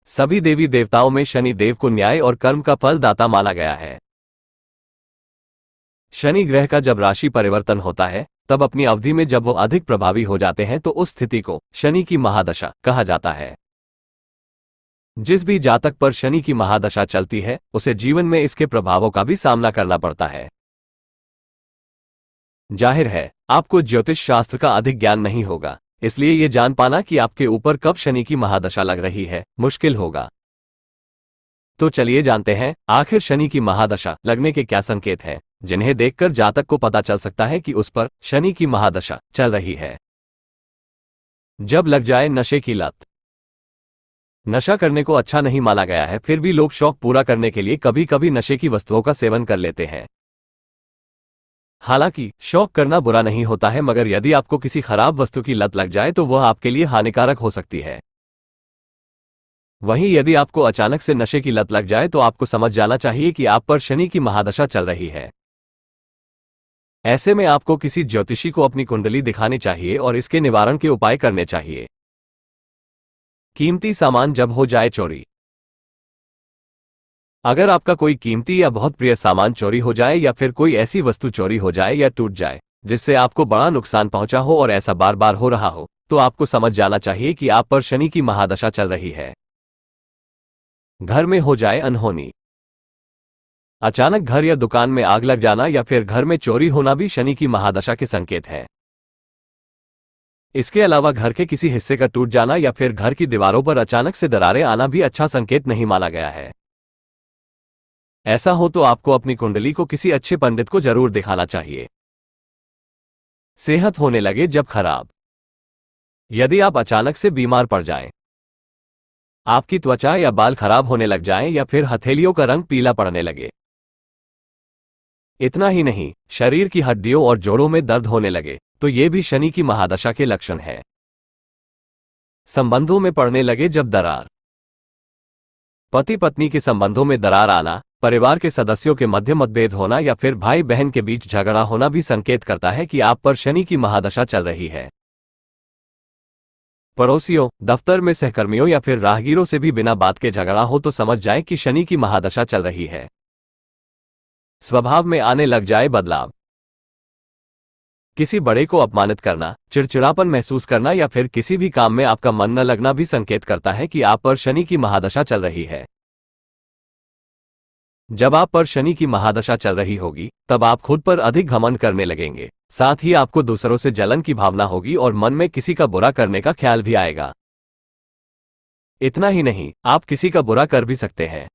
सभी देवी देवताओं में शनि देव को न्याय और कर्म का फल दाता माना गया है। शनि ग्रह का जब राशि परिवर्तन होता है तब अपनी अवधि में जब वो अधिक प्रभावी हो जाते हैं तो उस स्थिति को शनि की महादशा कहा जाता है। जिस भी जातक पर शनि की महादशा चलती है उसे जीवन में इसके प्रभावों का भी सामना करना पड़ता है। जाहिर है आपको ज्योतिष शास्त्र का अधिक ज्ञान नहीं होगा, इसलिए ये जान पाना कि आपके ऊपर कब शनि की महादशा लग रही है मुश्किल होगा। तो चलिए जानते हैं आखिर शनि की महादशा लगने के क्या संकेत हैं जिन्हें देखकर जातक को पता चल सकता है कि उस पर शनि की महादशा चल रही है। जब लग जाए नशे की लत। नशा करने को अच्छा नहीं माना गया है, फिर भी लोग शौक पूरा करने के लिए कभी कभी नशे की वस्तुओं का सेवन कर लेते हैं। हालांकि शौक करना बुरा नहीं होता है, मगर यदि आपको किसी खराब वस्तु की लत लग जाए तो वह आपके लिए हानिकारक हो सकती है। वहीं यदि आपको अचानक से नशे की लत लग जाए तो आपको समझ जाना चाहिए कि आप पर शनि की महादशा चल रही है। ऐसे में आपको किसी ज्योतिषी को अपनी कुंडली दिखानी चाहिए और इसके निवारण के उपाय करने चाहिए। कीमती सामान जब हो जाए चोरी। अगर आपका कोई कीमती या बहुत प्रिय सामान चोरी हो जाए या फिर कोई ऐसी वस्तु चोरी हो जाए या टूट जाए जिससे आपको बड़ा नुकसान पहुंचा हो और ऐसा बार बार हो रहा हो तो आपको समझ जाना चाहिए कि आप पर शनि की महादशा चल रही है। घर में हो जाए अनहोनी। अचानक घर या दुकान में आग लग जाना या फिर घर में चोरी होना भी शनि की महादशा के संकेत है। इसके अलावा घर के किसी हिस्से का टूट जाना या फिर घर की दीवारों पर अचानक से दरारें आना भी अच्छा संकेत नहीं माना गया है। ऐसा हो तो आपको अपनी कुंडली को किसी अच्छे पंडित को जरूर दिखाना चाहिए। सेहत होने लगे जब खराब। यदि आप अचानक से बीमार पड़ जाएं, आपकी त्वचा या बाल खराब होने लग जाएं या फिर हथेलियों का रंग पीला पड़ने लगे। इतना ही नहीं, शरीर की हड्डियों और जोड़ों में दर्द होने लगे तो यह भी शनि की महादशा के लक्षण है। संबंधों में पड़ने लगे जब दरार। पति पत्नी के संबंधों में दरार आना, परिवार के सदस्यों के मध्य मतभेद होना या फिर भाई बहन के बीच झगड़ा होना भी संकेत करता है कि आप पर शनि की महादशा चल रही है। पड़ोसियों, दफ्तर में सहकर्मियों या फिर राहगीरों से भी बिना बात के झगड़ा हो तो समझ जाएं कि शनि की महादशा चल रही है। स्वभाव में आने लग जाए बदलाव। किसी बड़े को अपमानित करना, चिड़चिड़ापन महसूस करना या फिर किसी भी काम में आपका मन न लगना भी संकेत करता है कि आप पर शनि की महादशा चल रही है। जब आप पर शनि की महादशा चल रही होगी तब आप खुद पर अधिक घमंड करने लगेंगे, साथ ही आपको दूसरों से जलन की भावना होगी और मन में किसी का बुरा करने का ख्याल भी आएगा। इतना ही नहीं, आप किसी का बुरा कर भी सकते हैं।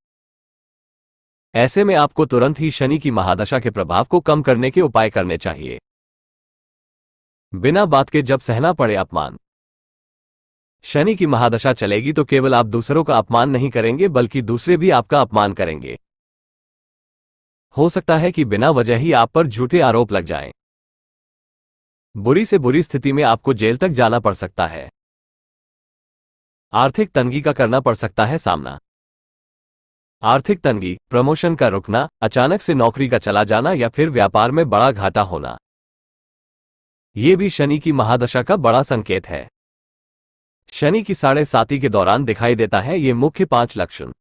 ऐसे में आपको तुरंत ही शनि की महादशा के प्रभाव को कम करने के उपाय करने चाहिए। बिना बात के जब सहना पड़े अपमान। शनि की महादशा चलेगी तो केवल आप दूसरों का अपमान नहीं करेंगे बल्कि दूसरे भी आपका अपमान करेंगे। हो सकता है कि बिना वजह ही आप पर झूठे आरोप लग जाएं। बुरी से बुरी स्थिति में आपको जेल तक जाना पड़ सकता है। आर्थिक तंगी का करना पड़ सकता है सामना। आर्थिक तंगी, प्रमोशन का रुकना, अचानक से नौकरी का चला जाना या फिर व्यापार में बड़ा घाटा होना, यह भी शनि की महादशा का बड़ा संकेत है। शनि की 7.5 के दौरान दिखाई देता है ये मुख्य 5 लक्षण।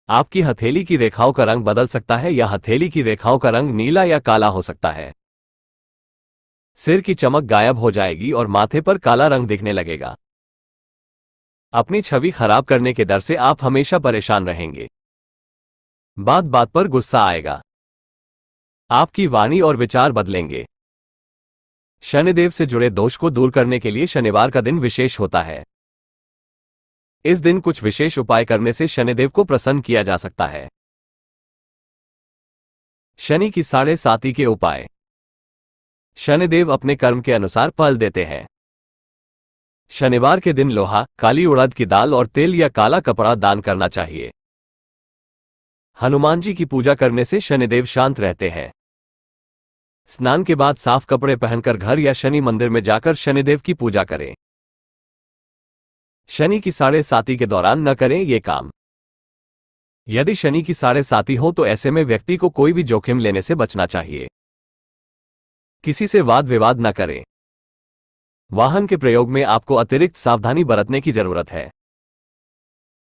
आपकी हथेली की रेखाओं का रंग बदल सकता है या हथेली की रेखाओं का रंग नीला या काला हो सकता है। सिर की चमक गायब हो जाएगी और माथे पर काला रंग दिखने लगेगा। अपनी छवि खराब करने के डर से आप हमेशा परेशान रहेंगे। बात बात पर गुस्सा आएगा। आपकी वाणी और विचार बदलेंगे। शनिदेव से जुड़े दोष को दूर करने के लिए शनिवार का दिन विशेष होता है। इस दिन कुछ विशेष उपाय करने से शनिदेव को प्रसन्न किया जा सकता है। शनि की 7.5 के उपाय। शनिदेव अपने कर्म के अनुसार फल देते हैं। शनिवार के दिन लोहा, काली उड़द की दाल और तेल या काला कपड़ा दान करना चाहिए। हनुमान जी की पूजा करने से शनिदेव शांत रहते हैं। स्नान के बाद साफ कपड़े पहनकर घर या शनि मंदिर में जाकर शनिदेव की पूजा करें। शनि की 7.5 के दौरान न करें ये काम। यदि शनि की 7.5 हो तो ऐसे में व्यक्ति को कोई भी जोखिम लेने से बचना चाहिए। किसी से वाद विवाद न करें। वाहन के प्रयोग में आपको अतिरिक्त सावधानी बरतने की जरूरत है।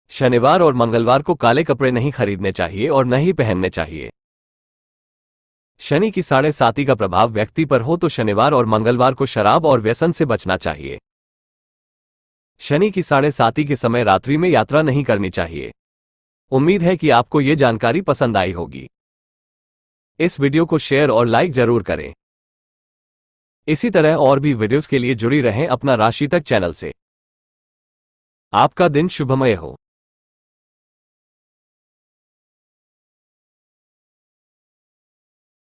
शनिवार और मंगलवार को काले कपड़े नहीं खरीदने चाहिए और न ही पहनने चाहिए। शनि की 7.5 का प्रभाव व्यक्ति पर हो तो शनिवार और मंगलवार को शराब और व्यसन से बचना चाहिए। शनि की 7.5 के समय रात्रि में यात्रा नहीं करनी चाहिए। उम्मीद है कि आपको यह जानकारी पसंद आई होगी। इस वीडियो को शेयर और लाइक जरूर करें। इसी तरह और भी वीडियोस के लिए जुड़ी रहें अपना राशि तक चैनल से। आपका दिन शुभमय हो।